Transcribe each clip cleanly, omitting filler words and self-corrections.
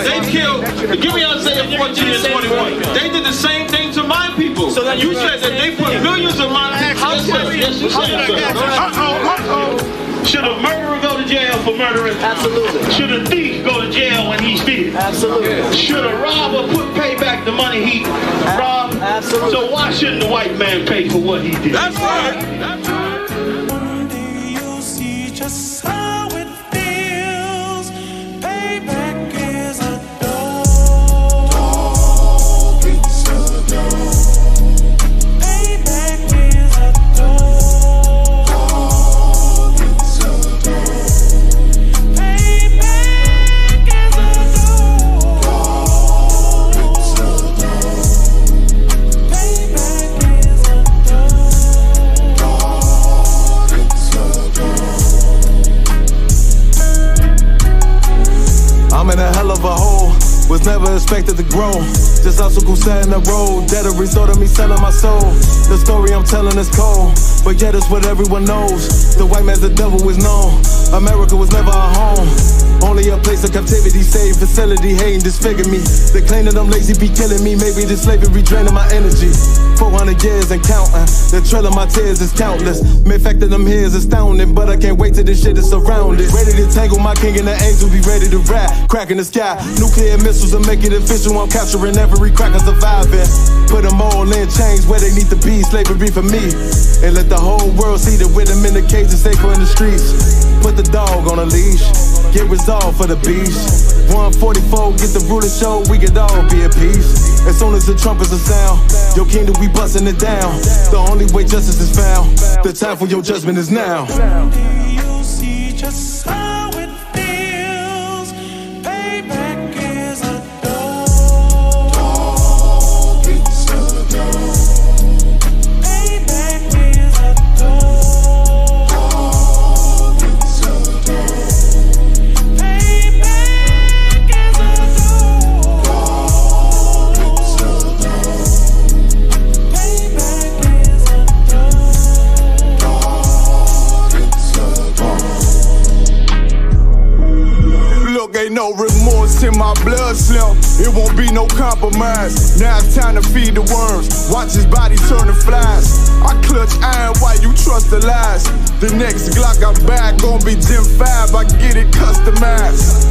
They killed, give me Isaiah 14 and 21. They did the same thing to my people. So then you said that they put millions of my house. Yes, you said, sir. Should a murderer go to jail for murdering? Absolutely. Should a thief go to jail when he steals? Absolutely. Should a robber pay back the money he robbed? Absolutely. So why shouldn't the white man pay for what he did? That's right. That's right. One day you'll see just how it feels. Payback is a dog. It's a dog. Payback is a dog. I'm in a hell of a hole, was never expected to grow. Just obstacle set in the road, that a result of me selling my soul. The story I'm telling is cold, but yet it's what everyone knows. The white man's the devil is known. America was never a home, only a place of captivity, safe facility, hating disfigure me. They claim that I'm lazy, be killing me. Maybe this slavery draining my energy. 400 years and counting, the trail of my tears is countless. Main fact that I'm here is astounding, but I can't wait till this shit is surrounded. Ready to tangle my king and the angel, be ready to rap. Crack in the sky, nuclear missiles and make it official. I'm capturing every cracker surviving. Put them all in chains where they need to be, slavery for me. And let the whole world see that with them in the cage and safer in the streets. Put the dog on a leash, get resolved for the beast. 144, get the ruler show, we could all be at peace. As soon as the trumpets are sound, your kingdom we busting it down. The only way justice is found, the time for your judgment is now. You'll see just how it feels. Payback is a dog. Dog, it's a dog. Payback is a dog. Dog, it's a dog. Payback is a dog. Dog, it's a dog. Payback is a dog. Dog, it's a dog. Look, ain't no remorse in my blood slim. It won't be no compromise. Now it's time to feed the worms. Watch his body turn to flies. I clutch iron while you trust the lies. The next Glock I buy gon' be Gen 5. I get it customized.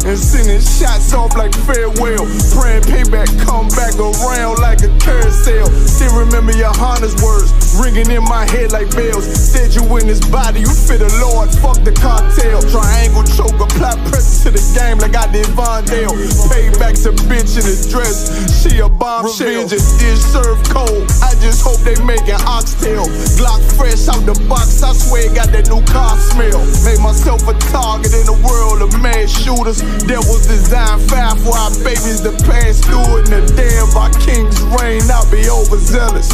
And sending shots off like farewell. Praying payback come back around like a carousel. Still remember YAHANNA's words ringing in my head like bells. Said you in this body, you fit the Lord, fuck the cartel. Triangle choke, apply pressure to the game like I did Vondale. Payback's a bitch in a dress, she a bombshell. Revenge is served cold, I just hope they making oxtail. Glock fresh out the box, I swear it got that new car smell. Made myself a target in the world of mad shooters. That was designed fire for our babies to pass through it. And the day of our king's reign, I'll be overzealous.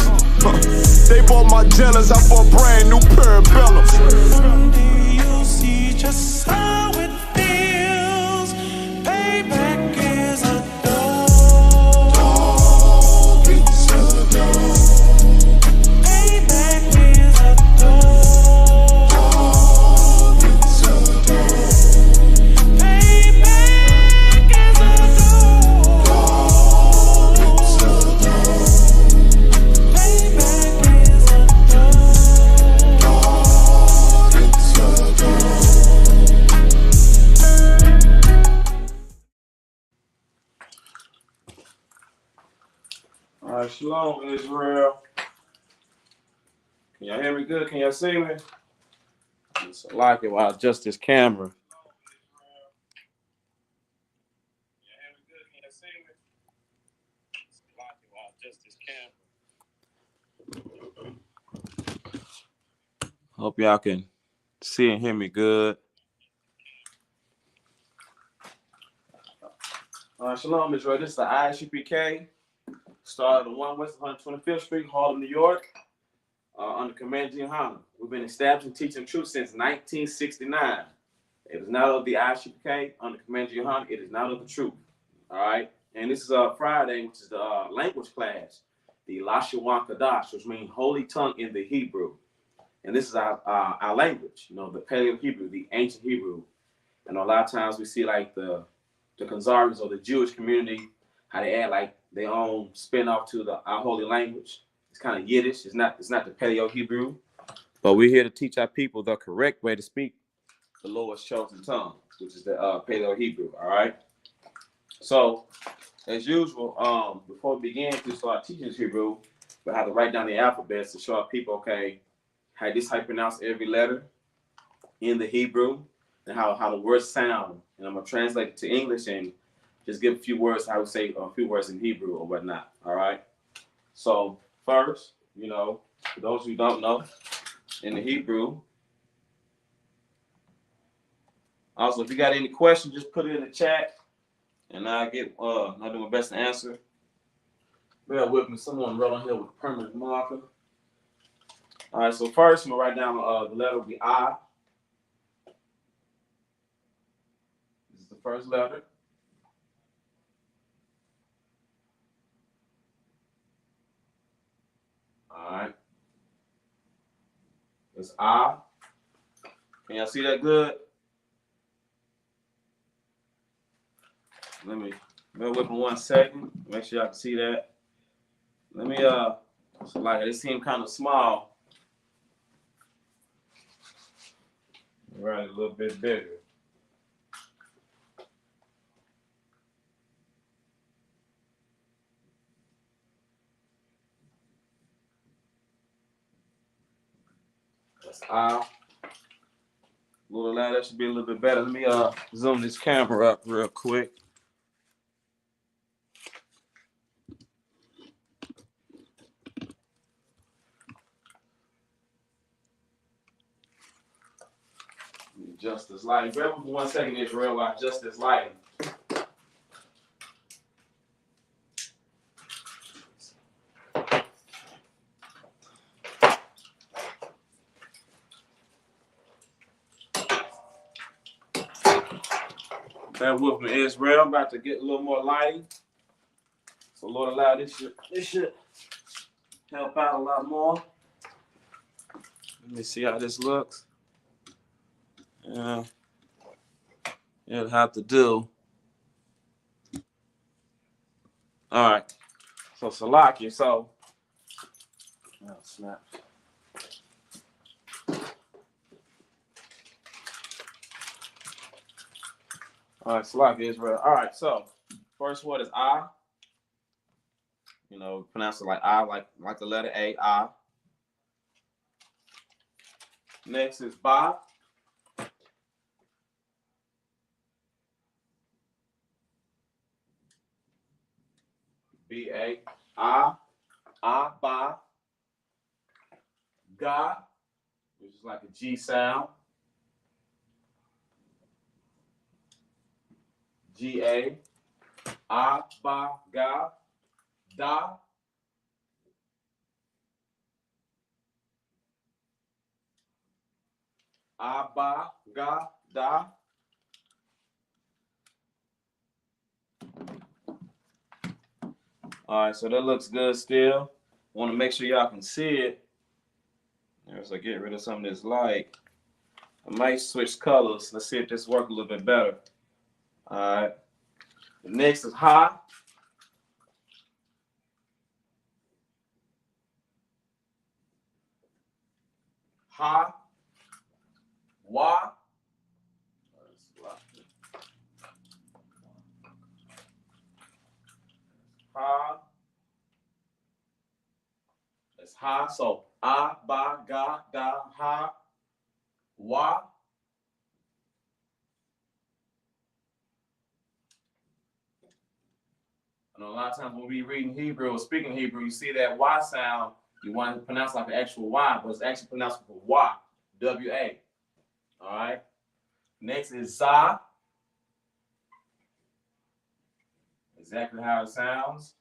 They bought my jealous, I bought brand new parabellums. Someday you'll see just how it feels. Payback is a dog. Dog, it's a dog. Payback is a dog. Dog, it's a dog. Payback is a dog. Dog, it's a dog. Payback is a dog. Dog, it's a dog. All right, shalom, Israel. Can y'all hear me good? Can y'all see me? It's like it while I adjust this camera. Hope y'all can see and hear me good. Shalom, Israel. This is the I.S.U.P.K. Started at 1 West 125th Street, Harlem, New York, under Command YAHANNA. We've been established and teaching truth since 1969. It is not of the I.S.U.P.K. under Command YAHANNA. It is not of the truth. All right. And this is Friday, which is the language class, the Lashawan Qadash, which means holy tongue in the Hebrew. And this is our language, you know, the Paleo Hebrew, the ancient Hebrew. And a lot of times we see like the the Khazars or the Jewish community, how they add like their own spin-off to our holy language. It's kind of Yiddish. It's not the Paleo-Hebrew. But we're here to teach our people the correct way to speak the Lord's chosen tongue, which is the Paleo-Hebrew, all right? So, as usual, before we begin to start teaching Hebrew, we have to write down the alphabets to show our people, okay, how you pronounce every letter in the Hebrew and how the words sound. And I'm going to translate it to English and just give a few words, how we say a few words in Hebrew or whatnot, all right? So, first, for those who don't know, in the Hebrew. Also, if you got any questions, just put it in the chat, and I'll do my best to answer. Bear with me. Someone wrote on here with a permanent marker. All right, so first, I'm going to write down the letter will be I. This is the first letter. All right. It's I. Can y'all see that good? Let me bear with me 1 second. Make sure y'all can see that. Let me so like it seems kind of small. Write it a little bit bigger. That's I. Little loud, that should be a little bit better. Let me zoom this camera up real quick. Adjust this lighting. Bear with me 1 second, Israel, while I adjust this lighting. Bear with me, Israel. I'm about to get a little more lighting. So Lord allow this should help out a lot more. Let me see how this looks. Yeah, it'll have to do. All right. So Salaki, oh snap. All right, Salaki, Israel. All right, so first word is I. Pronounce it like I, like the letter A, I. Next is Ba. B-A. I, Ba. Ga, which is like a G sound. G-A. I, Ba, Ga. Da. I, Ba, Ga, Da. All right, so that looks good still. Want to make sure y'all can see it. As I get rid of some of this light, I might switch colors. Let's see if this works a little bit better. All right. The next is Ha. Ha. Wa. Ha. It's Ha. So A, Ba, Ga, Da, Ha. Wa. And a lot of times when we read Hebrew or speaking Hebrew, you see that Y sound, you want to pronounce like the actual Y, but it's actually pronounced with Wa, W-A. All right. Next is Za. Exactly how it sounds.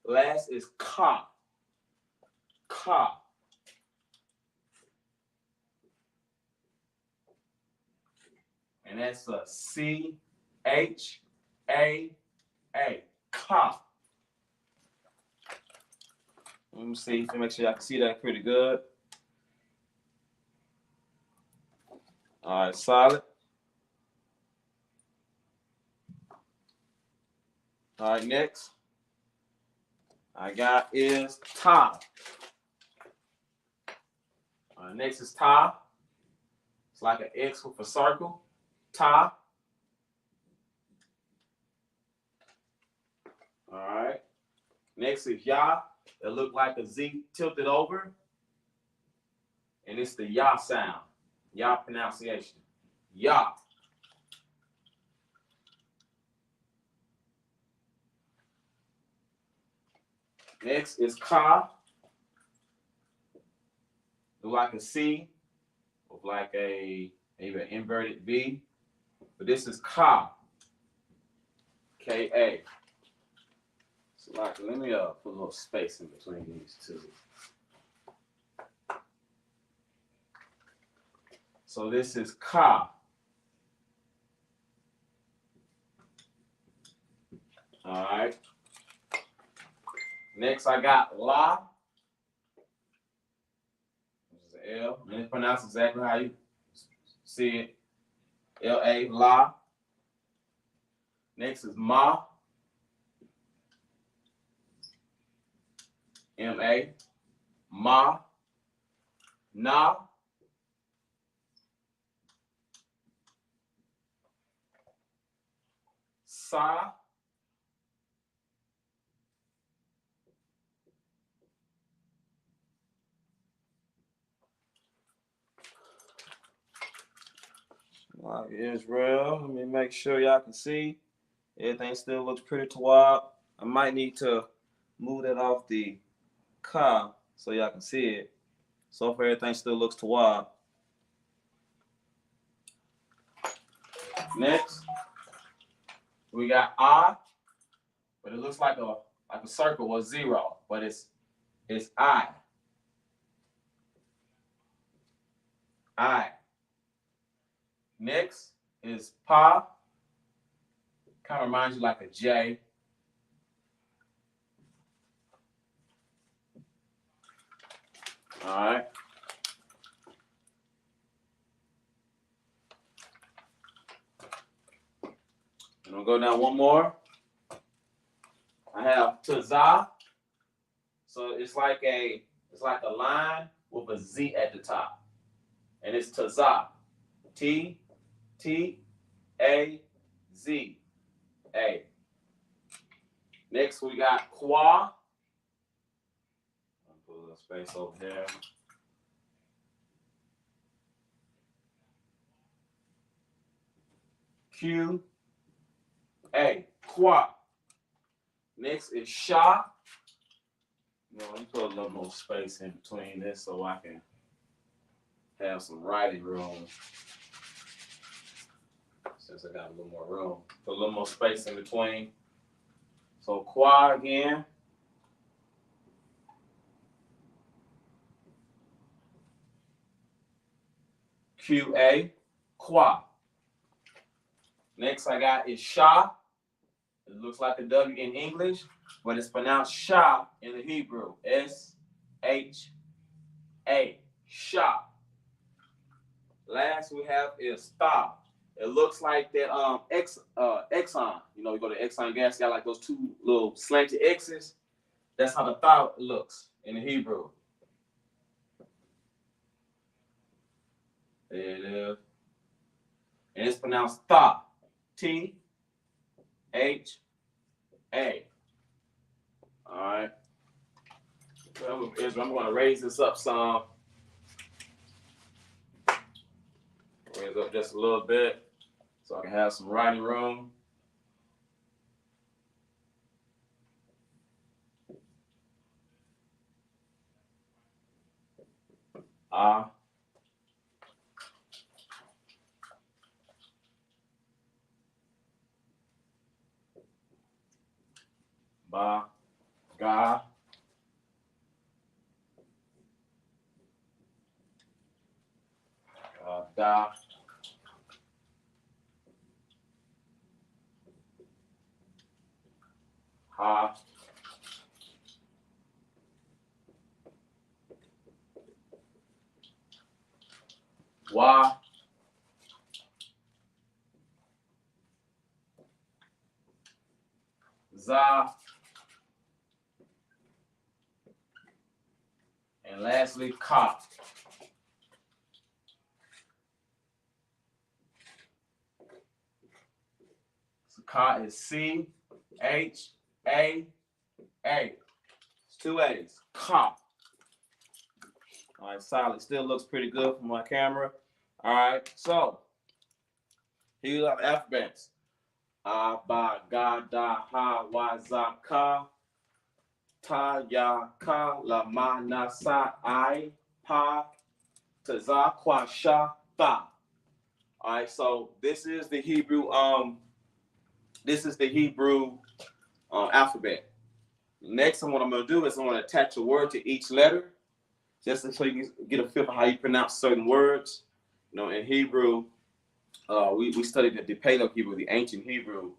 Last is Ka. Ka. And that's a C-H-A-A. Ka. Let me see, make sure y'all can see that pretty good. All right, solid. All right, next I got is ta. Next is ta. It's like an X with a circle. Ta. All right. Next is ya. It looked like a Z tilted over. And it's the ya sound. Ya pronunciation. Ya. Next is ka. Look like a C with like maybe an inverted V. But this is ka. K-A. So like, let me put a little space in between these two. So this is ka. All right. Next I got la. This is an L. And it's pronounced exactly how you see it. L-A, la. Next is ma. M-A. Ma. Na. Sa. All right, Israel. Let me make sure y'all can see. Everything still looks pretty tawab. I might need to move that off the ka so y'all can see it. So far, everything still looks tawab. Next, we got I, but it looks like a circle or zero, but it's I. I. Next is pa. Kind of reminds you like a J. All right. And I'll go down one more. I have tazah. So it's like a line with a Z at the top. And it's tazah. T-A-Z-A. Next we got qua. I'll put a little space over there. Q-A. Qua. Next is sha. Let me put a little more space in between this so I can have some writing room. Since I got a little more room. Put a little more space in between. So qua again. Q-A. Qua. Next I got is sha. It looks like a W in English, but it's pronounced sha in the Hebrew. S-H-A. Sha. Last we have is tha. It looks like that Exxon. You go to Exxon gas, got like those two little slanted X's. That's how the tha looks in the Hebrew. There it is. And it's pronounced tha. T-H-A. All right. Well, Israel, I'm going to raise this up some. Raise up just a little bit so I can have some writing room. Ah. Ba. Ga. Da. Ha. Wa. Za. And lastly, Ka. So Ka is C-H-A-A. It's 2 A's. Ka. All right, solid. Still looks pretty good from my camera. All right, so here are the alphabets. A, Ba, Ga, Da, Ha, Wa, Za, Ka. Ta, Ya, Ka, La, Ma, Na, Sa, I, Pa, Ta, Za, Kwa, Sha, Ta. All right, so this is the Hebrew alphabet. Next, what I'm going to do is I'm going to attach a word to each letter, just so you can get a feel for how you pronounce certain words. You know, in Hebrew, we studied the Paleo Hebrew, the ancient Hebrew,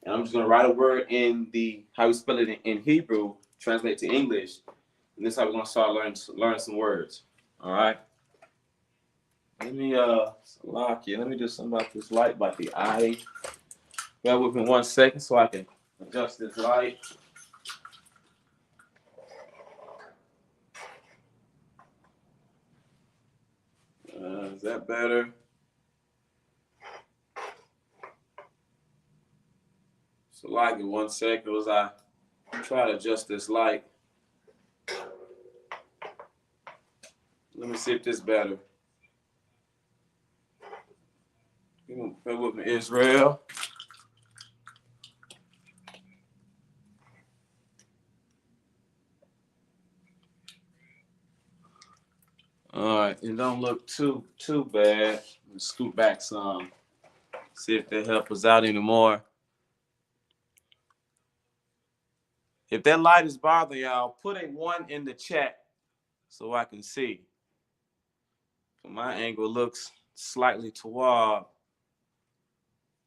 and I'm just going to write a word in how we spell it in Hebrew, translate to English, and this is how we're going to start learning some words. All right. Let me lock you. Let me do something about this light, about the eye. Bear with me 1 second so I can adjust this light. Is that better? So like in 1 second as I try to adjust this light. Let me see if this is better. Bear with me, Israel. All right, it don't look too bad. Let me scoot back some. See if that helps us out anymore. If that light is bothering y'all, put a 1 in the chat so I can see. So my angle looks slightly toward,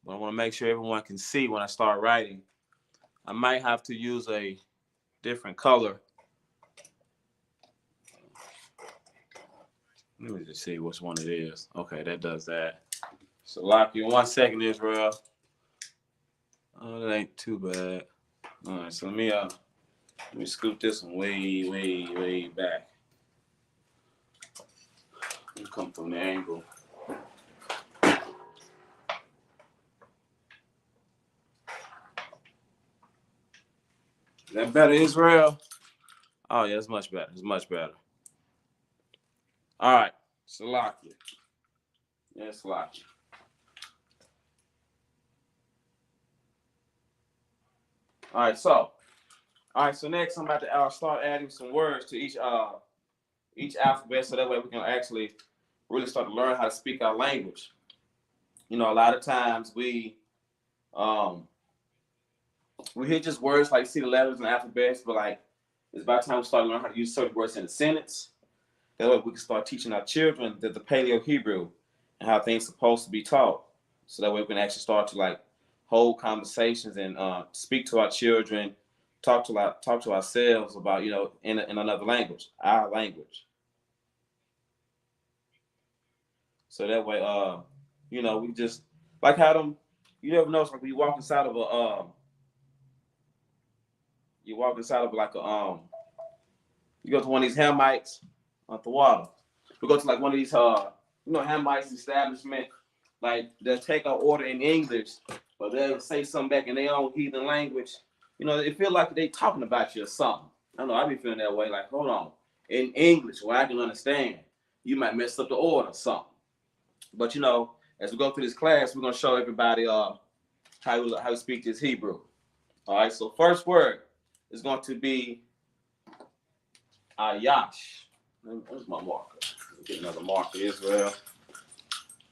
but I want to make sure everyone can see when I start writing. I might have to use a different color. Let me just see which one it is. Okay, that does that. So lock you 1 second, Israel. Oh, that ain't too bad. All right, so let me scoot this one way back. Let me come from the angle. Is that better, Israel? Oh yeah, it's much better. It's much better. All right, so lock you. Yes, lock you. All right, so next I'm about to start adding some words to each alphabet, so that way we can actually really start to learn how to speak our language. You know, a lot of times we hear just words like see the letters and alphabets, but like it's about time we start learning how to use certain words in a sentence. That way we can start teaching our children the Paleo Hebrew and how things are supposed to be taught. So that way we can actually start to like hold conversations and speak to our children, talk to ourselves about, you know, in another language, our language. So that way, you know, we just like how them. You ever notice like we walk inside of you go to one of these Hamites at the water. We go to like one of these Hamites establishment, like they'll take our order in English, but they'll say something back in their own heathen language. You know, it feel like they talking about you or something. I know I be feeling that way. Like, hold on, in English where I can understand, you might mess up the order or something. But you know, as we go through this class, we're gonna show everybody how to speak this Hebrew. All right. So first word is going to be Ayash. Where's my marker? Get another marker, Israel.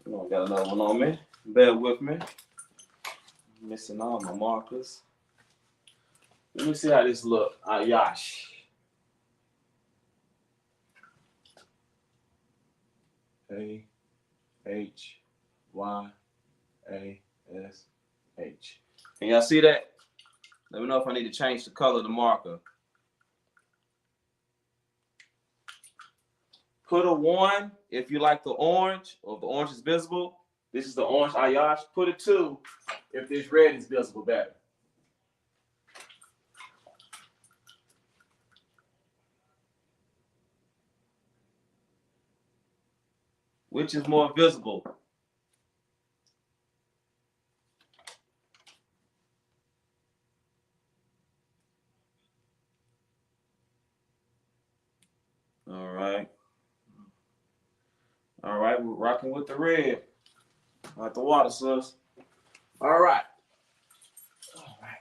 I got another one on me. Bear with me. I'm missing all my markers. Let me see how this look. Ayash. A-H-Y-A-S-H. Can y'all see that? Let me know if I need to change the color of the marker. Put a 1 if you like the orange, or if the orange is visible. This is the orange Ayash. Put a 2 if this red is visible better. Which is more visible? All right. All right, we're rocking with the red. Like the water, sis. All right. All right.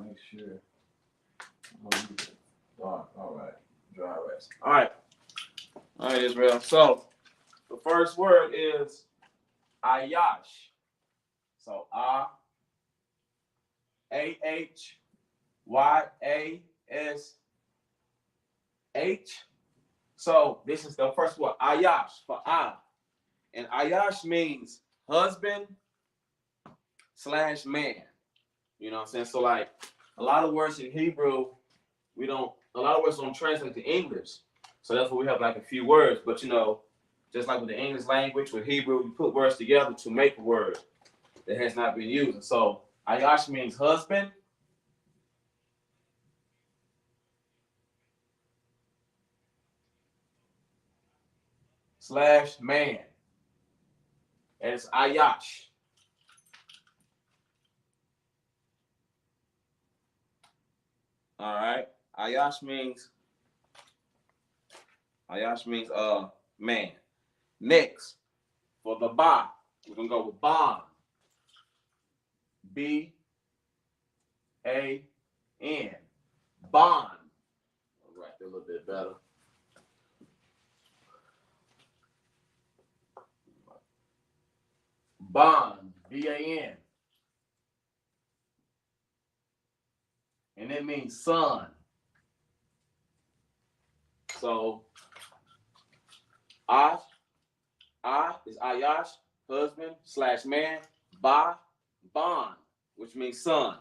Make sure. Dark. All right. Dry rest. All right. All right, Israel. So the first word is Ayash. So AHYASH. So this is the first word, Ayash, for I. And Ayash means husband / man. You know what I'm saying? So like a lot of words in Hebrew, a lot of words don't translate to English. So that's why we have like a few words. But you know, just like with the English language, with Hebrew, you put words together to make a word that has not been used. And so Ayash means husband / man. And it's Ayash. All right. Ayash means man. Next, for the ba, we're gonna go with bond. B-A-N. Bond. I'll write that a little bit better. Bond. B-A-N. And it means son. So I is Ayash, husband / man. Ba, bond, which means son.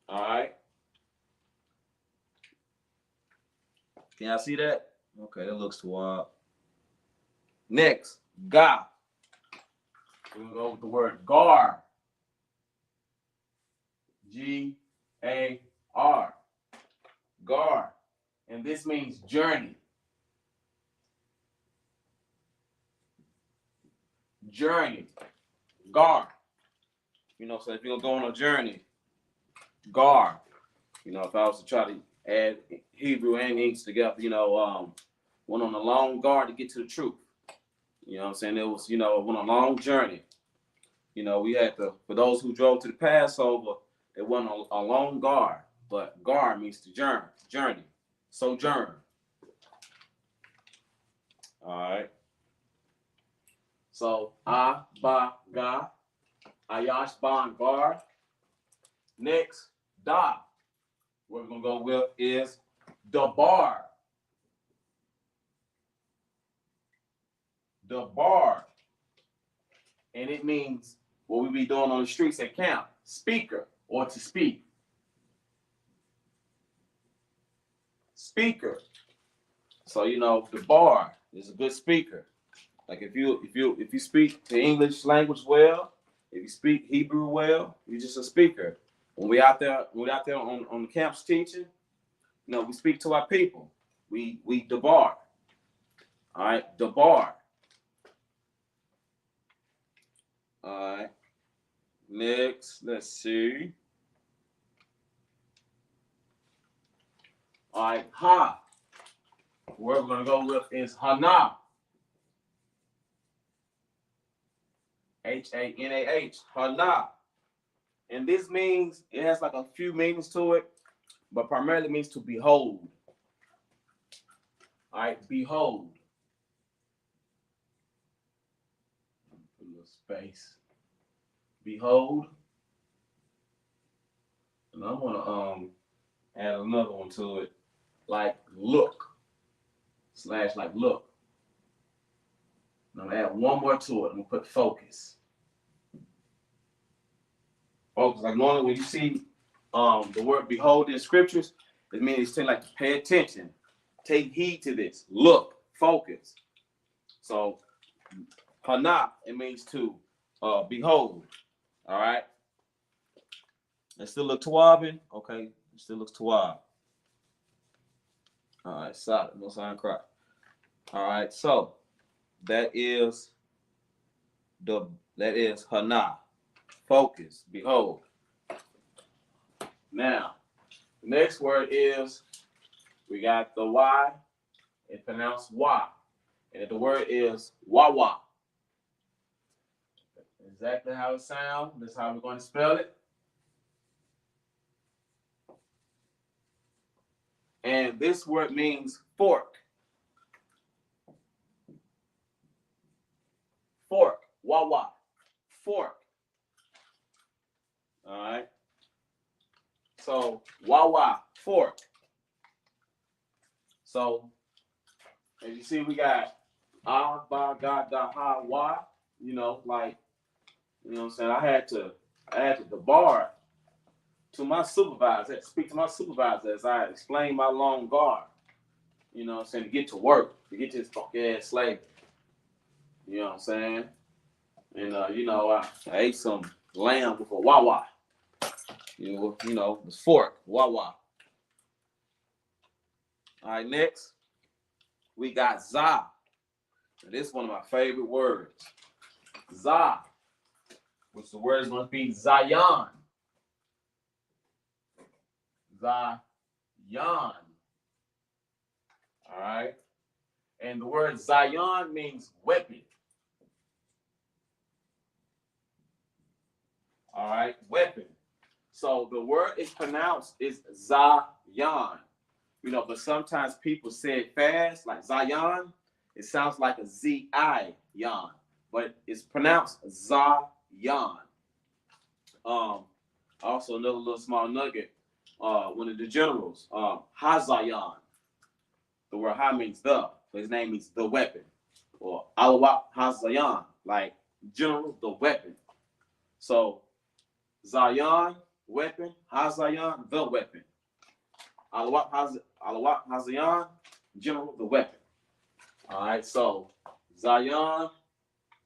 All right. Can y'all see that? Okay, that looks too wild. Next, Ga. We're gonna go with the word gar. G-A-R. Gar. And this means journey. Journey. Gar. You know, so if you're going to go on a journey, gar. You know, if I was to try to add Hebrew and English together, you know, went on a long guard to get to the truth. You know what I'm saying? It was, you know, went on a long journey. You know, we had to, for those who drove to the Passover, it went on a long guard. But guard means to journey. Sojourn. All right. So, ba, ga, Ayash, ban, gar. Next, da. What we're going to go with is the bar. The bar. And it means what we be doing on the streets at camp. Speaker, or to speak. Speaker. So, you know, the bar is a good speaker. Like if you speak the English language well, if you speak Hebrew well, you're just a speaker. When we're out there on the camps teaching, you know, we speak to our people. We debar. All right, debar. All right. Next, let's see. All right, ha. Where we're gonna go with is hana. H-A-N-A-H. Hana. And this means, it has like a few meanings to it, but primarily means to behold. All right, behold. Put a little space. Behold. And I want to add another one to it, like look / like look. And I'm gonna add one more to it. I'm gonna put focus. Focus. Like normally when you see the word behold in scriptures, it means to like pay attention, take heed to this, look, focus. So hana, it means to behold. All right. It still look tawabin? Okay, it still looks tawab. All right, solid, no sign cry. All right, so that is Hana. Focus. Behold. Now, the next word is, we got the Y. It's pronounced Wa. And the word is Wawa. Exactly how it sounds. That's how we're going to spell it. And this word means fork. Fork. Wawa. Fork. All right. So, Wawa. Fork. So, as you see, we got Ah, Ba, Ga, Da, Ha, Wa. You know, like, you know what I'm saying? I had to debar to my supervisor, I had to speak to my supervisor as I explained my long guard. You know what I'm saying? To get to work, to get to this funky ass slave. You know what I'm saying? And, you know, I ate some lamb with a Wawa. You know, the fork, Wawa. All right, next, we got Za. And this is one of my favorite words. Za, which the word is going to be Zion. Zion. All right. And the word Zion means weapon. All right, weapon. So the word is pronounced is Zion. You know, but sometimes people say it fast, like Zion. It sounds like a Z-I-yon, but it's pronounced Zion. Also another little small nugget. One of the generals, Hazayan. The word Ha means the, so his name means the weapon. Or Alawat Hazayan, like general, the weapon. So Zion, weapon, Hazayan, the weapon. Alawat Hazayan, general, the weapon. All right, so Zion,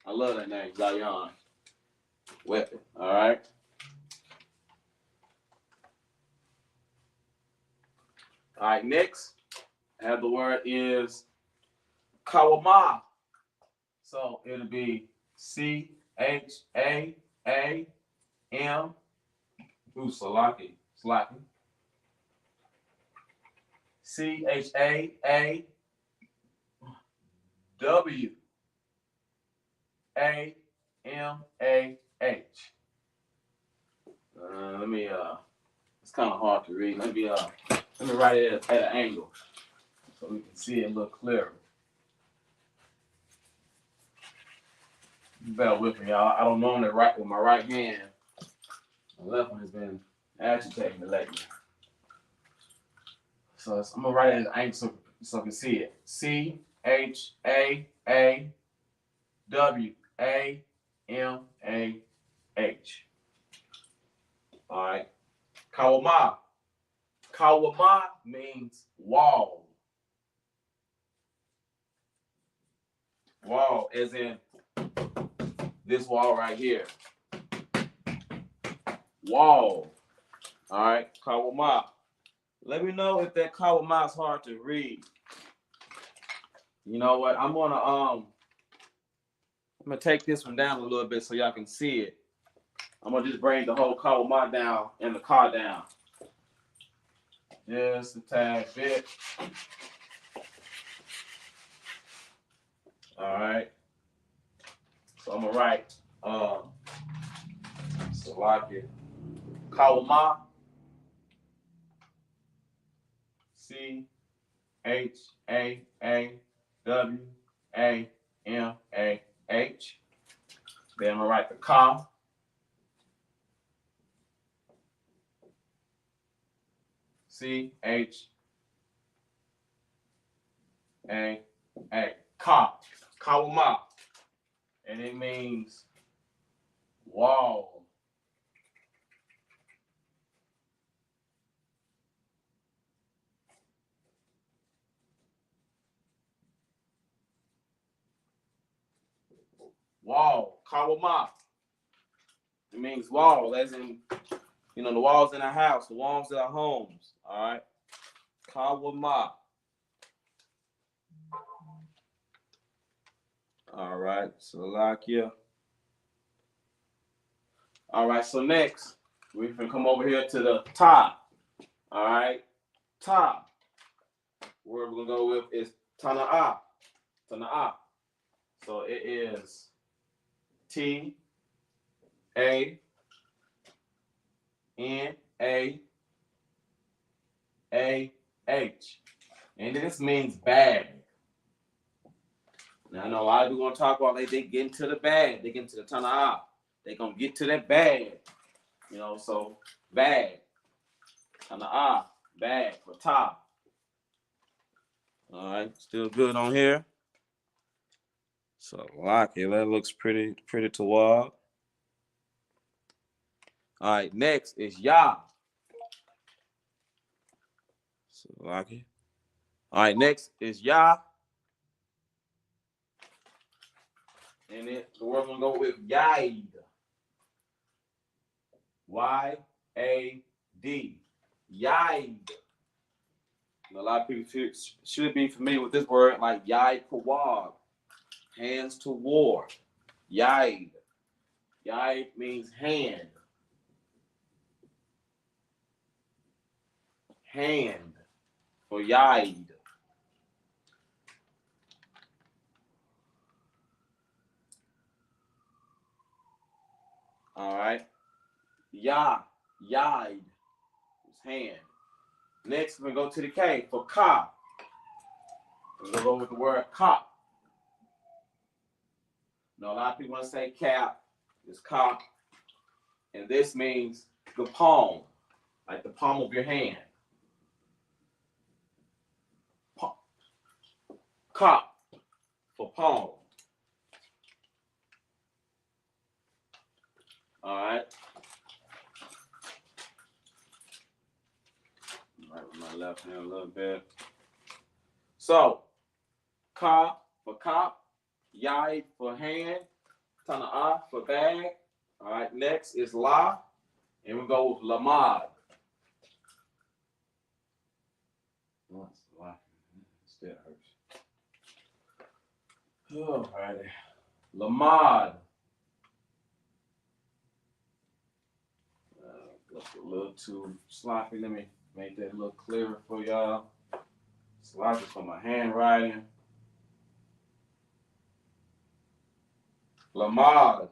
I love that name, Zion, weapon. All right. All right, next, I have the word is Kawama. So it'll be C-H-A-A-M. Ooh, Salaki. C-H-A-A-W-A-M-A-H. Let me, it's kind of hard to read. Let me write it at an angle so we can see it a little clearer. Bear with me, y'all. I don't normally write with my right hand. My left one has been agitating me lately. So I'm going to write it at an angle so I can see it. C-H-A-A-W-A-M-A-H. All right. Kawama. Kawama means wall. Wall, as in this wall right here. Wall. All right. Kawama. Let me know if that Kawama is hard to read. You know what? I'm gonna take this one down a little bit so y'all can see it. I'm gonna just bring the whole Kawama down and the car down. Just a tad bit. All right. So I'm gonna write Salaki. Kawama. C-H-A-A-W-A-M-A-H. Then I'm gonna write the Ka. C-H-A-A. Ka. Kawama. And it means wall. Wall. Kawama. It means wall, as in, you know, the walls in our house, the walls in our homes. All right. Kawama. All right, Salakia. All right, so next, we can come over here to the top. All right, top. Where we're going to go with is Tana'ah. Tana'ah. So it is T-A-N-A-A-H. And this means bag. Now, I know a lot of people want to talk about they get into the bag. They get into the Tana'ah. They're going to get to that bag. You know, so bag. Tana'ah. Bag for top. All right, still good on here. So, Lucky, that looks pretty toward. All right, next is Yah. So, Lucky. All right, next is Yah. And the word gonna go with Yaid. Y-A-D. Yaid. A lot of people should be familiar with this word, like Yaid Kawab. Hands to war. Yaid. Yaid means hand. Hand for Yaid. All right. Yaid is hand. Next, we're going to go to the K for Ka. We're going to go with the word Ka. Now, a lot of people want to say cap. It's Ka. And this means the palm, like the palm of your hand. Ka for palm. All right. Right with my left hand a little bit. So, Ka for Ka, Yaid for hand, Tana'ah for bag. All right, next is La, and we go with Lamad. Still hurts. All righty. Lamad. Looks a little too sloppy. Let me make that a little clearer for y'all. Sloppy for my handwriting. Lamad.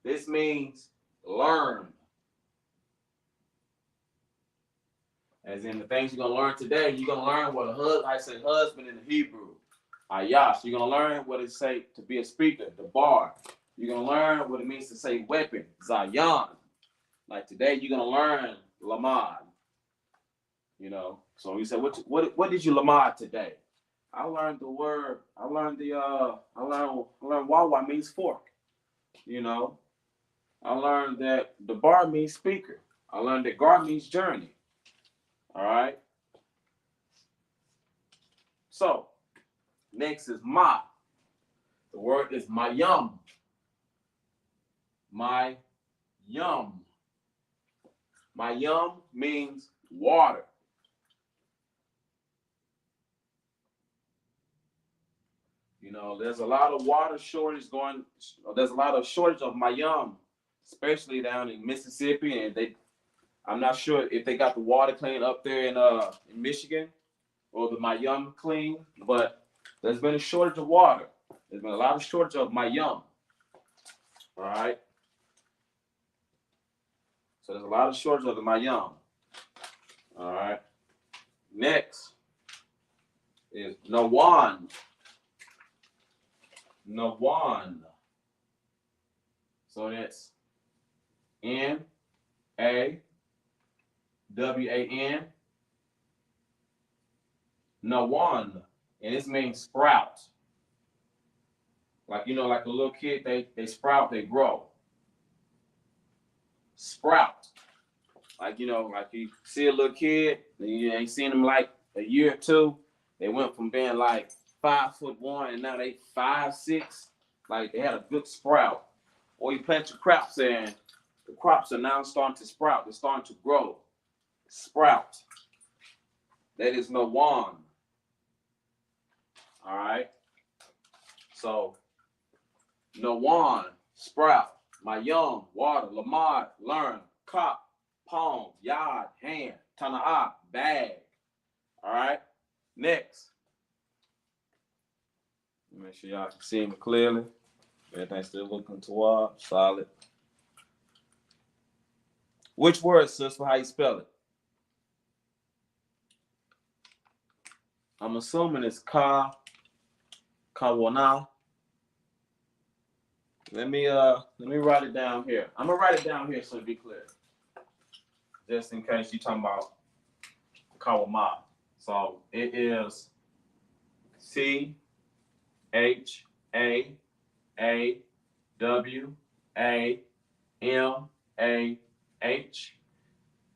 This means learn. As in the things you're going to learn today, you're going to learn what I say husband in the Hebrew. Ayash. You're going to learn what it say to be a speaker, the bar. You're going to learn what it means to say weapon, Zayan. Like today, you're going to learn Lamad. You know, so you said, what did you Lamad today? I learned the word, I learned Wawa means fork. You know, I learned that the bar means speaker. I learned that gar means journey. All right. So, next is ma. The word is mayum. Mayum. Mayum means water. You know, there's a lot of water shortage there's a lot of shortage of mayum, especially down in Mississippi, and I'm not sure if they got the water clean up there in Michigan or the mayum clean, but there's been a shortage of water. There's been a lot of shortage of mayum. All right. So there's a lot of shortage of the mayum. All right. Next is Nawan. Nawan. So that's N-A-W-A-N. Nawan. And this means sprout. Like, you know, like a little kid, they sprout, they grow. Sprout. Like, you know, like you see a little kid, you ain't seen them like a year or two. They went from being like 5'1" and now they 5'6". Like they had a good sprout. Or you plant your crops and the crops are now starting to sprout. They're starting to grow. Sprout. That is Nawan. All right. So Nawan, sprout. Mayom, water. Lamad, learn. Kop, palm. Yad, hand. Tana'ah, bag. All right. Next. Make sure y'all can see me clearly. Everything's still looking toward solid. Which word, sister? How you spell it? I'm assuming it's kawana. Let me write it down here. I'm gonna write it down here so to be clear. Just in case you're talking about kawama. So it is CHAAWAMAH,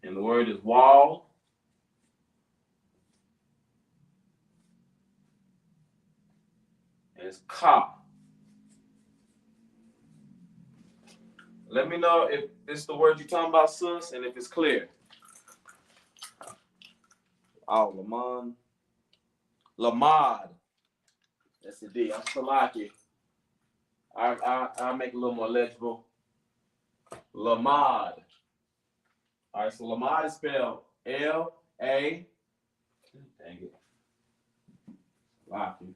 and the word is wall. And it's ka. Let me know if it's the word you're talking about, sis, and if it's clear. Oh, Lamad. That's the D. I'm Salaki. I'll make it a little more legible. Lamad. All right, so Lamad is spelled L-A. Dang it. Salaki.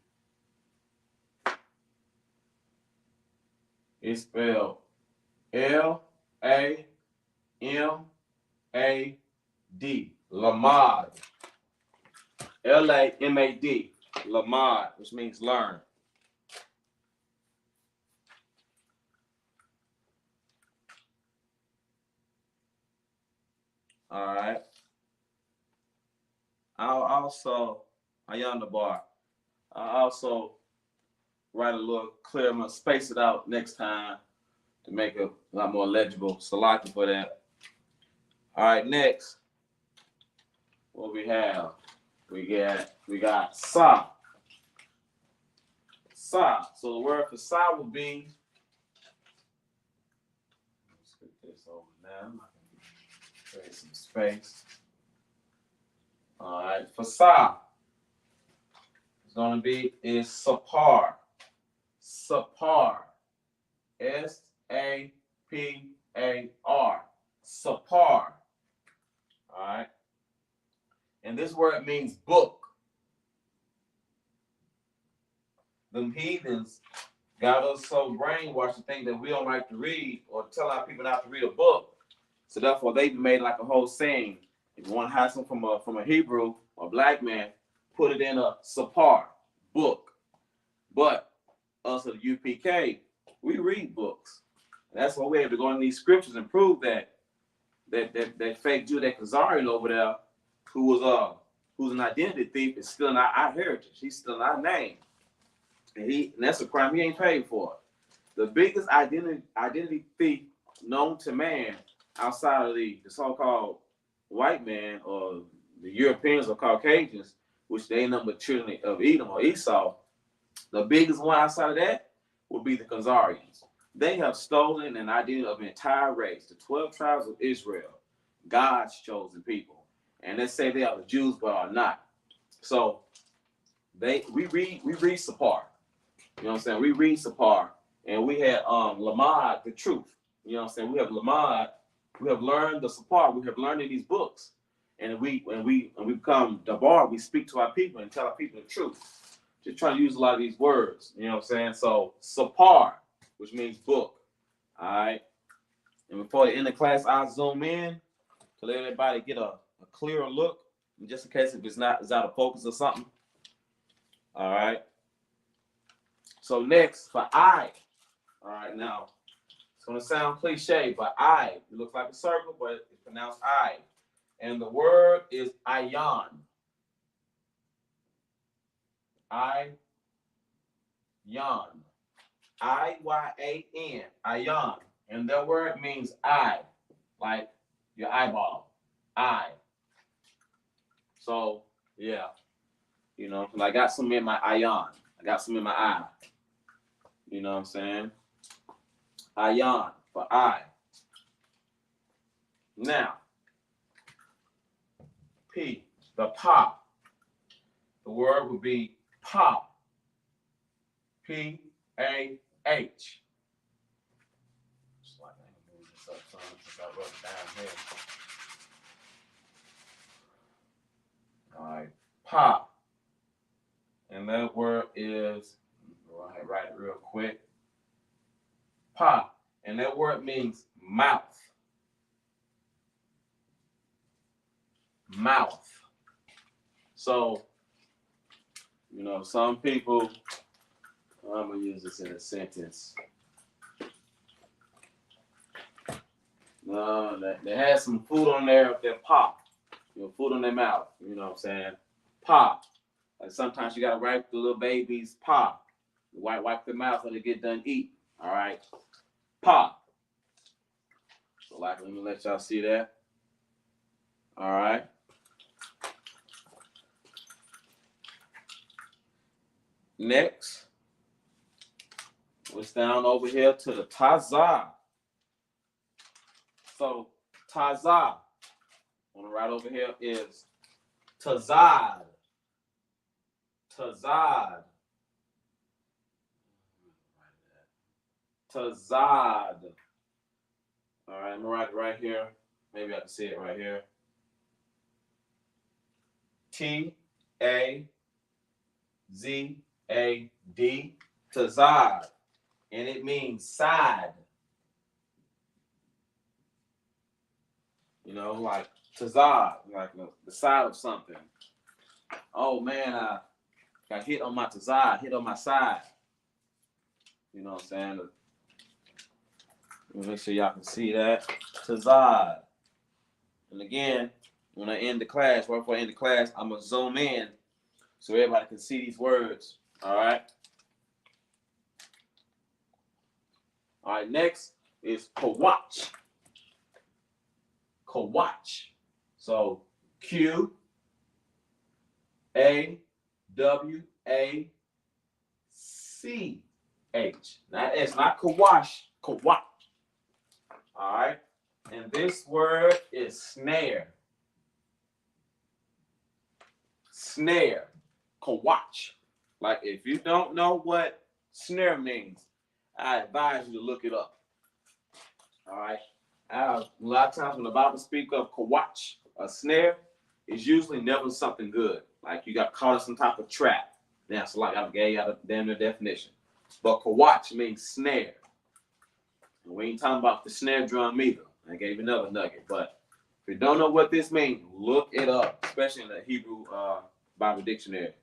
It's spelled L-A-M-A-D. Lamad. L-A-M-A-D. Lamad, which means learn. All right. I'll also write a little clearer. I'm gonna space it out next time to make it a lot more legible. Salaki for that. All right, next. What we have? We got sa. Sa. So the word for sa will be. Let's get this over now. I'm not gonna create some space. All right, for sa, it's gonna be is sapar. Sapar. S-A-P-A-R. Sapar. All right. And this word means book. The heathens got us so brainwashed to think that we don't like to read or tell our people not to read a book. So therefore, they made like a whole saying. If you want to have something from a Hebrew or black man, put it in a sapar, book. But us at the U.P.K, we read books. And that's why we have to go in these scriptures and prove that fake Jew, that Khazarian over there, who's an identity thief, is stealing our heritage. He's stealing our name. And that's a crime he ain't paid for. The biggest identity thief known to man outside of the so-called white man or the Europeans or Caucasians, which they number children of Edom or Esau, the biggest one outside of that would be the Khazarians. They have stolen an identity of an entire race, the 12 tribes of Israel, God's chosen people. And let's say they are the Jews, but are not. So we read Sapar. You know what I'm saying? We read Sapar, and we had Lamad, the truth. You know what I'm saying? We have Lamad. We have learned the Sapar. We have learned in these books, and when we become Dabar, we speak to our people and tell our people the truth. Just trying to use a lot of these words. You know what I'm saying? So Sapar, which means book. All right. And before the end of class, I'll zoom in to let everybody get a clearer look, just in case if it's out of focus or something. All right. So next for I. All right, now it's gonna sound cliche, but I. It looks like a circle, but it's pronounced I. And the word is ayan. I-yan. I-Y-A-N. Ayan. And that word means eye, like your eyeball. Eye. So yeah, you know, I got some in my ayan. I got some in my eye. You know what I'm saying? Ayan for eye. Now, P, the pop. The word would be pop. P-A-H. this up some since I wrote it down here. All right, pa. And that word is, go ahead, write it real quick. Pa. And that word means mouth. Mouth. So, you know, some people, I'm going to use this in a sentence. No, they had some food on their pa. You know, food on their mouth. You know what I'm saying? Pa. Like sometimes you got to wipe the little baby's pa. Wipe their mouth when they get done eating. All right? Pa. So, like, let me let y'all see that. All right? Next, it's down over here to the tazah. So, tazah, on the right over here is tazad. Tazad. Tazad. All right, I'm gonna write it right here. Maybe I can see it right here. T-A-Z-A-D, tazad, and it means side. You know, like tazad, like the side of something. Oh man, I got hit on my tazad, hit on my side. You know what I'm saying? Make sure y'all can see that. Tazad. And again, when I end the class, right before I end the class, I'm going to zoom in so everybody can see these words. All right? All right, next is Kawach. Kawach. So Q-A-W-A-C-H. Now, it's not Kawash, Kawach. All right? And this word is snare. Snare. Kawach. Like, if you don't know what snare means, I advise you to look it up. All right? A lot of times when the Bible speaks of kawach, a snare, it's usually never something good. Like you got caught in some type of trap. That's like I gave you a damn near definition. But kawach means snare. And we ain't talking about the snare drum either. I gave you another nugget. But if you don't know what this means, look it up, especially in the Hebrew Bible dictionary,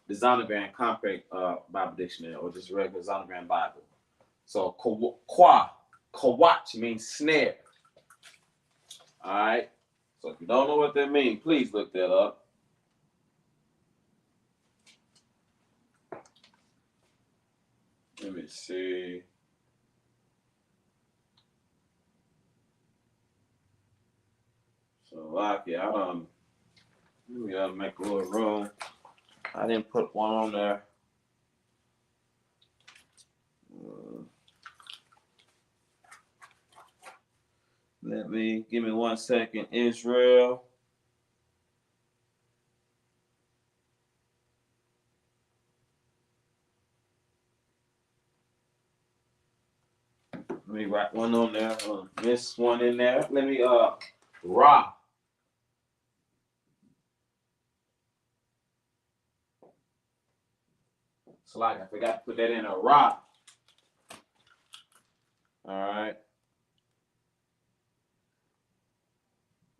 the Zondervan Compact Bible dictionary, or just regular Zondervan Bible. So kawach means snare. All right. So if you don't know what that means, please look that up. Let me see. So like, yeah, let me make a little room. I didn't put one on there. Give me 1 second, Israel. Let me write one on there. Miss one in there. Let me Ra. So like I forgot to put that in a Ra. All right.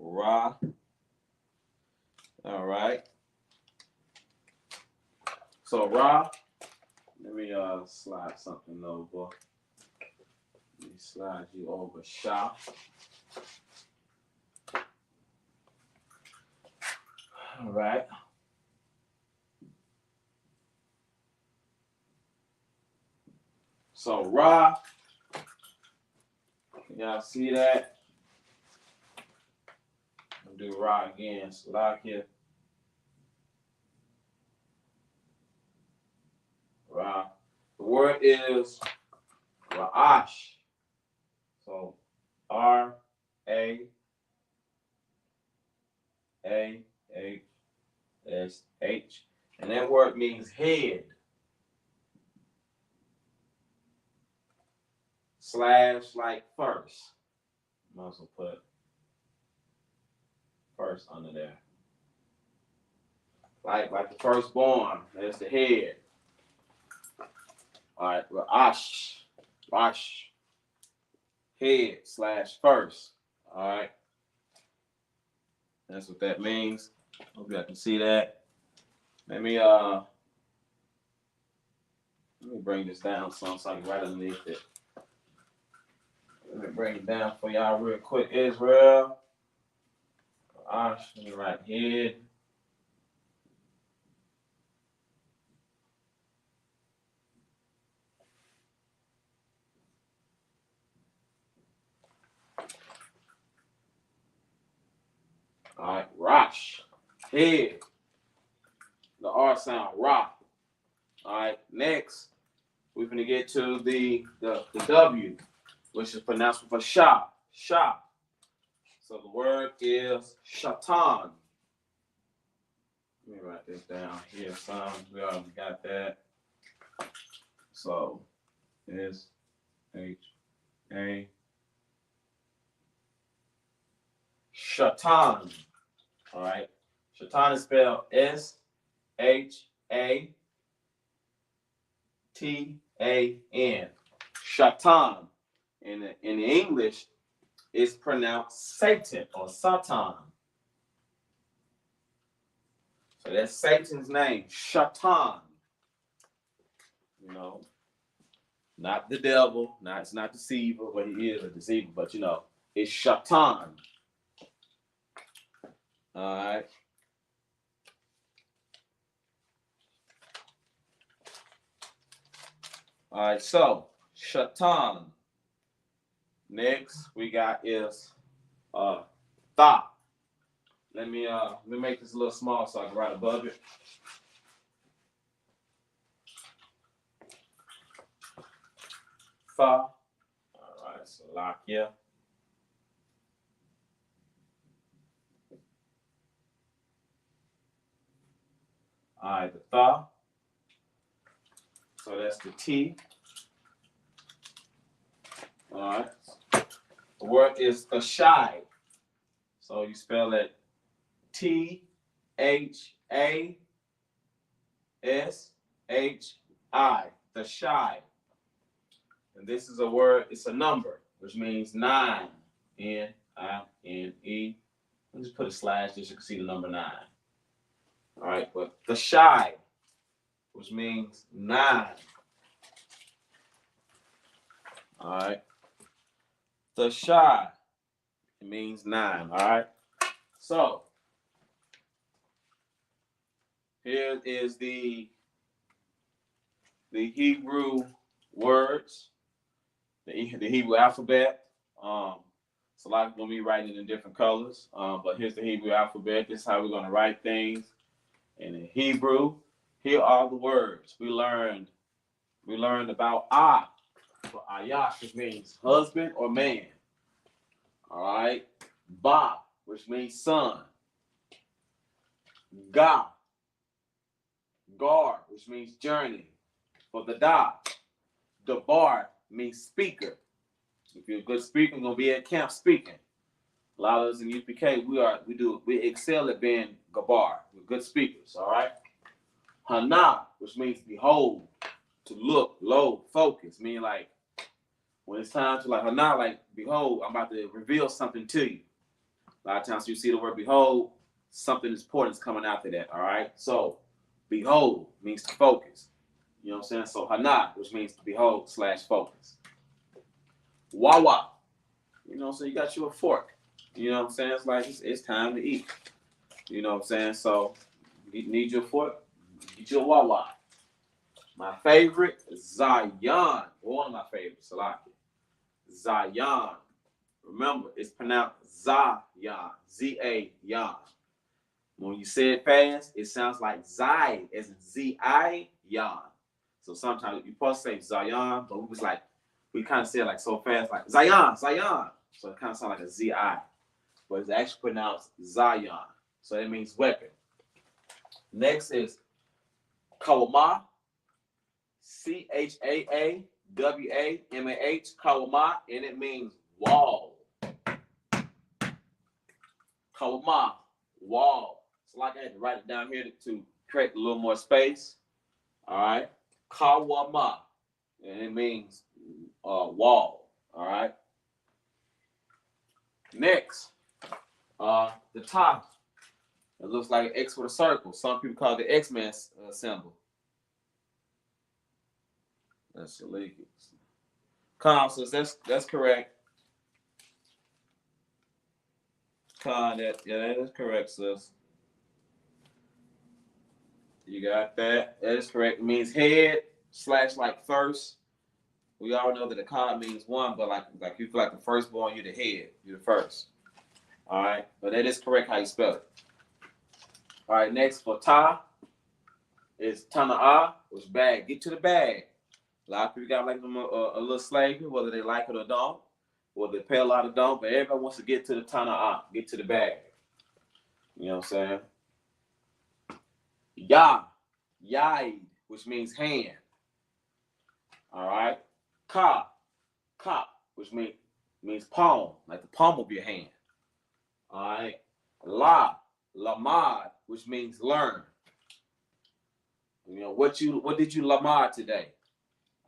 Ra. All right. So Ra. Let me slide something over. Let me slide you over Shah. All right. So Ra. Y'all see that? I'll do Ra again. Salakia. Ra. The word is Ra'ash. So R-A-A-S-H. And that word means head. / like first. Might as well put first under there. Like the firstborn, there's the head. All right, Rash, head / first. All right, that's what that means. Hope y'all can see that. Let me bring this down so I can right underneath it. Let me bring it down for y'all real quick. Israel, Rash, let me write head. All right, Rash, head. The R sound, Ra. All right, next, we're going to get to the W, which is pronounced for Sha. So the word is Shatan. Let me write this down here, son. We already got that. So, S-H-A. Shatan. All right. Shatan is spelled S-H-A-T-A-N. Shatan. In the English, it's pronounced Satan or Satan. So that's Satan's name, Shatan. You know, not the devil, it's not deceiver, but he is a deceiver, but you know, it's Shatan. All right. All right, so Shatan. Next we got is Tha. Let me make this a little small so I can write above it. Tha. All right, so lock here. All right, the Tha. So that's the T. All right. The word is Thashai. So you spell it T-H-A-S-H-I. Thashai. And this is a word, it's a number, which means 9. N-I-N-E. Let me just put a slash just so you can see the number 9. All right, but Thashai, which means 9. All right. Thashai, it means 9. All right. So here is the Hebrew words, the Hebrew alphabet. So a lot of people gonna be writing it in different colors. But here's the Hebrew alphabet. This is how we're gonna write things. And in Hebrew, here are the words we learned. We learned about Ah, for Ayash, which means husband or man. All right. Ba, which means son. Ga, gar, which means journey. For the Da, Dabar means speaker. If you're a good speaker, you're gonna be at camp speaking. A lot of us in U.P.K, we excel at being gabar. We're good speakers, all right? Hana, which means behold, to look, low, focus. Meaning like when it's time to like Hana, like behold, I'm about to reveal something to you. A lot of times you see the word behold, something important is coming after that, all right? So behold means to focus. You know what I'm saying? So Hana, which means to behold / focus. Wawa. You know what I'm saying? You got you a fork. You know what I'm saying? It's like it's time to eat. You know what I'm saying? So you need your fork, get your Wawa. My favorite, Zion. One of my favorites, Salaki. Zion. Remember, it's pronounced Zion. Z-A-Yon. When you say it fast, it sounds like Zai, as in Z-I-Yon. So sometimes you're supposed to say Zion, but we kind of say it like so fast, like Zion. So it kind of sounds like a Z-I. But it's actually pronounced Zion. So that means weapon. Next is Kawama. C-H-A-A-W-A-M-A-H. Kawama. And it means wall. Kawama, wall. So like I had to write it down here to create a little more space. All right. Kawama. And it means wall. All right. Next, the top. It looks like an X with a circle. Some people call it the X-Men symbol. That's illegal. Sis, that's correct. That is correct, sis. You got that? That is correct. It means head / like first. We all know that the card means one, but like you feel like the firstborn, you're the head. You're the first. All right. But that is correct how you spell it. All right. Next for ta is tana'a, which is bag. Get to the bag. A lot of people got like them a little slavery, whether they like it or don't, whether they pay a lot or don't, but everybody wants to get to the tana'a, get to the bag. You know what I'm saying? Yaid, which means hand. All right. Ka, which means palm, like the palm of your hand. All right. Lamad, which means learn. You know, what did you lamad today?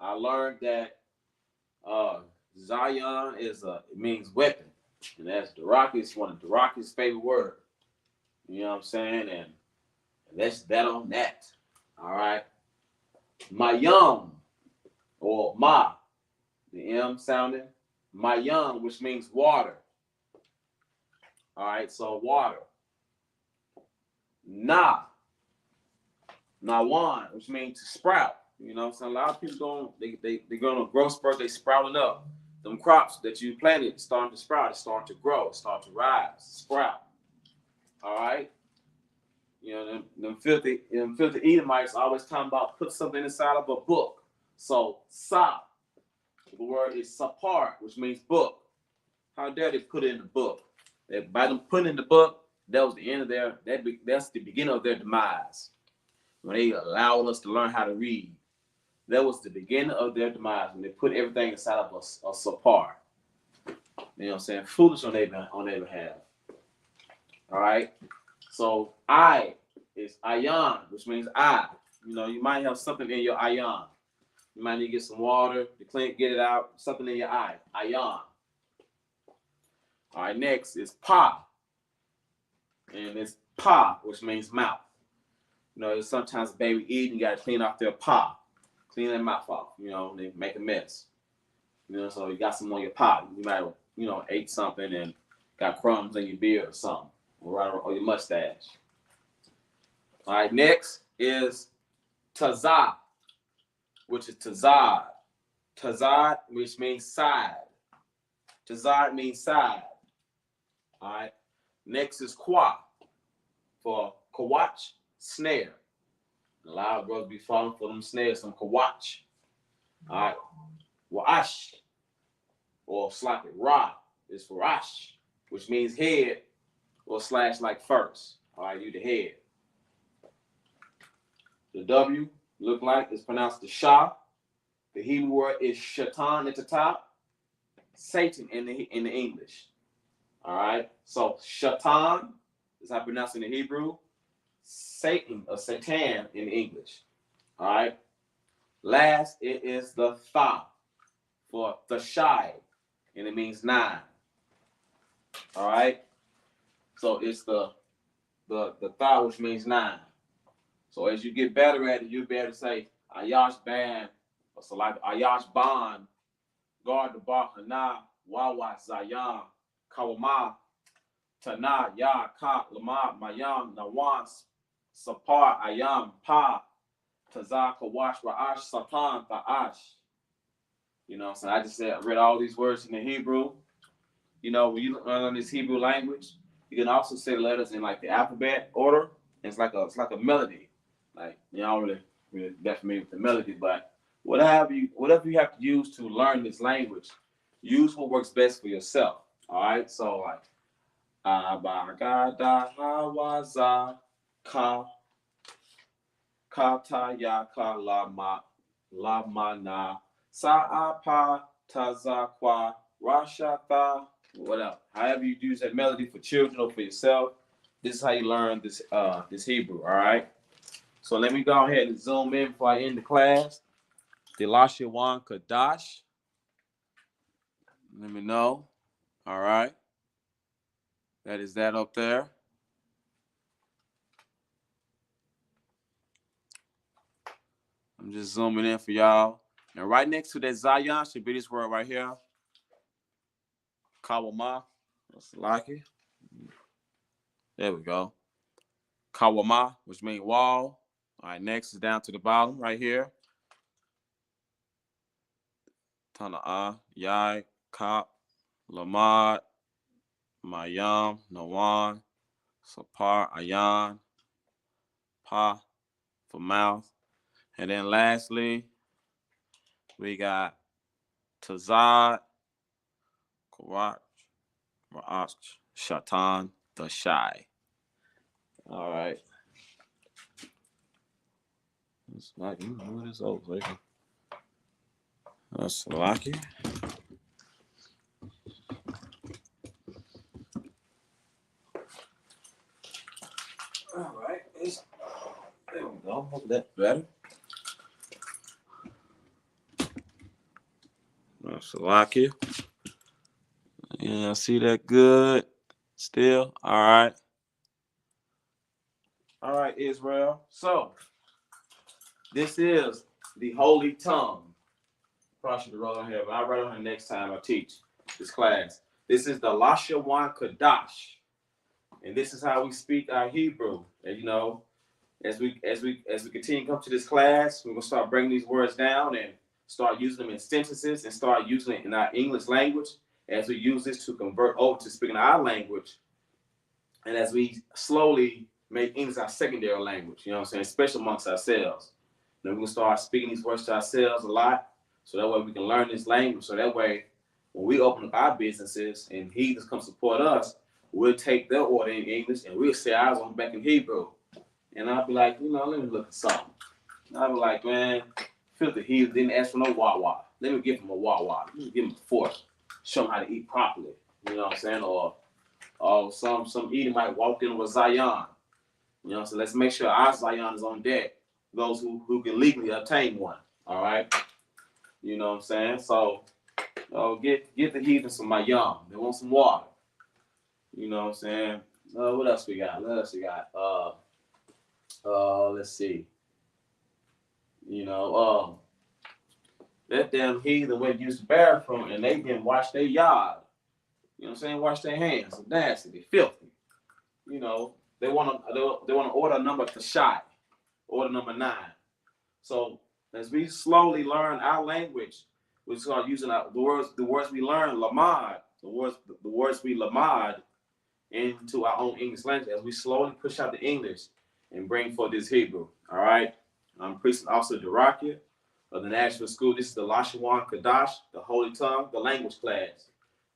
I learned that Zion it means weapon. And that's one of Daraki's favorite words. You know what I'm saying? And that's that on that. All right. Mayam, or ma, the M sounding. Mayam, which means water. All right, so water. Nawan, which means to sprout. You know what I'm saying? A lot of people they're going to growth spurt, they sprouting up. Them crops that you planted starting to sprout, it's starting to grow, it's starting to rise, sprout. All right? You know, them filthy Edomites always talking about put something inside of a book. So the word is sapar, which means book. How dare they put it in the book? By them putting in the book, that was the end of that's the beginning of their demise. When they allowed us to learn how to read. That was the beginning of their demise when they put everything inside of a sapar. You know what I'm saying? Foolish on their behalf. All right? So I is ayan, which means I. You know, you might have something in your ayan. You might need to get some water to get it out. Something in your eye. Ayan. All right, next is pa. And it's pa, which means mouth. You know, sometimes a baby eating, you got to clean off their pa. Clean their mouth off. You know, they make a mess. You know, so you got some on your pot. You might have, ate something and got crumbs in your beard or something. Or your mustache. All right, next is tazah, which is tazad. Tazad, which means side. Tazad means side. All right. Next is kwa, for kawach, snare. A lot of brothers be falling for them snares, some kawach. All right. Wa'ash, or slap it. Ra is for ash, which means head, or / like first. All right, you the head. The W look like it's pronounced the Shah. The Hebrew word is Shaitan at the top. Satan in the English. All right. So Shaitan is how I pronounce it in the Hebrew. Satan or Satan in English. All right. Last, it is the Tha for the Shai, and it means 9. All right. So it's the Tha, which means 9. So as you get better at it, you'll be able to say Ayash Ban, or so like Ayash Ban, Guard the Bahana, Wawa Zayan, Kawama, Tana, Ya, Ka, Lama, Mayam, Nawan, Sapar, Ayam, Pa, Tazaka, Wash, Ra'ash, Satan, Ta'ash. You know, so I read all these words in the Hebrew. You know, when you learn this Hebrew language, you can also say the letters in like the alphabet order. It's like a melody. Like, you don't really get familiar with the melody, but whatever you have to use to learn this language, use what works best for yourself. All right. So like Abagada Hawaza Ka Kata Yaka Lama Na Sa'apa Tazakwa Rashata whatever. However you use that melody for children or for yourself, this is how you learn this this Hebrew, all right? So let me go ahead and zoom in before I end the class. The Lashawan Qadash. Let me know. All right. That is that up there. I'm just zooming in for y'all. And right next to that Zion should be this word right here. Kawama. That's lucky. There we go. Kawama, which means wall. All right, next is down to the bottom right here. Tana'a, Yai, Kap, Lamad, Mayam, Nawan, Sapar, Ayan, Pa, for mouth. And then lastly, we got Tazad, Karat, Ra'ach, Shatan, the Shy. All right. It's like you move this over. That's lucky. All right. There we go. Hope that's better. That's lucky. Yeah, see that good still? All right. All right, Israel. So, this is the Holy Tongue. Probably should have wrote on here, but I'll write on here next time I teach this class. This is the Lashawan Qadash. And this is how we speak our Hebrew. And you know, as we continue to come to this class, we're gonna start breaking these words down and start using them in sentences and start using it in our English language as we use this to convert over to speaking our language. And as we slowly make English our secondary language, you know what I'm saying, especially amongst ourselves. Then we're gonna start speaking these words to ourselves a lot, so that way we can learn this language. So that way, when we open up our businesses and heathens come support us, we'll take their order in English and we'll say ours on back in Hebrew. And I'll be like, you know, let me look at something. And I'll be like, man, filthy heathen didn't ask for no Wawa. Let me give him a Wawa. Let me give him a fork. Show him how to eat properly. You know what I'm saying? Or some Edomite walked in with Zion. You know, so let's make sure our Zion is on deck. Those who can legally obtain one. All right. You know what I'm saying? So get the heathen some Mayam. They want some water. You know what I'm saying? What else we got? Let's see. You know, that damn heathen went to use the bathroom and they didn't wash their yard. You know what I'm saying? Wash their hands. It's nasty. They're filthy. You know, they want to order number Tashai, order number 9. So as we slowly learn our language, we start using the words we learn, lamad, the words we lamad into our own English language as we slowly push out the English and bring forth this Hebrew. All right. I'm Priest and Officer Darakia of the National School. This is the Lashawan Qadash, the Holy Tongue, the language class.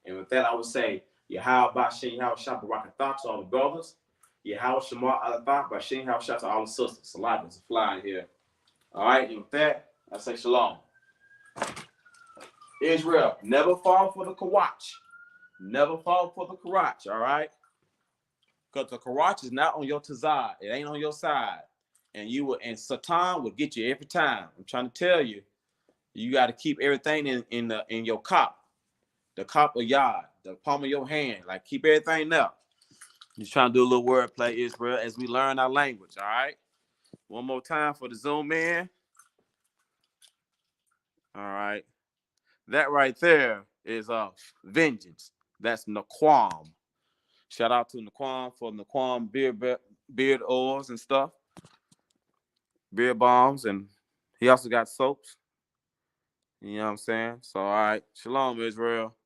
And with that, I would say, Yahweh Bashin Yahweh Shabarakatha to all the brothers. Yahweh Shamar Alatha Bashin Yahweh to all the sisters. Salat is a fly here. All right. And with that, I say shalom. Israel, never fall for the Kawach. Never fall for the Karach. All right. Because the Karach is not on your tazad. It ain't on your side. And Satan will get you every time. I'm trying to tell you, you got to keep everything in your cup. The cup of yard, the palm of your hand. Like, keep everything up. Just trying to do a little wordplay, Israel, as we learn our language. All right. One more time for the Zoom in. All right. That right there is vengeance. That's Naquam. Shout out to Naquam for Naquam beard oils and stuff. Beard balms, and he also got soaps. You know what I'm saying? So, all right. Shalom, Israel.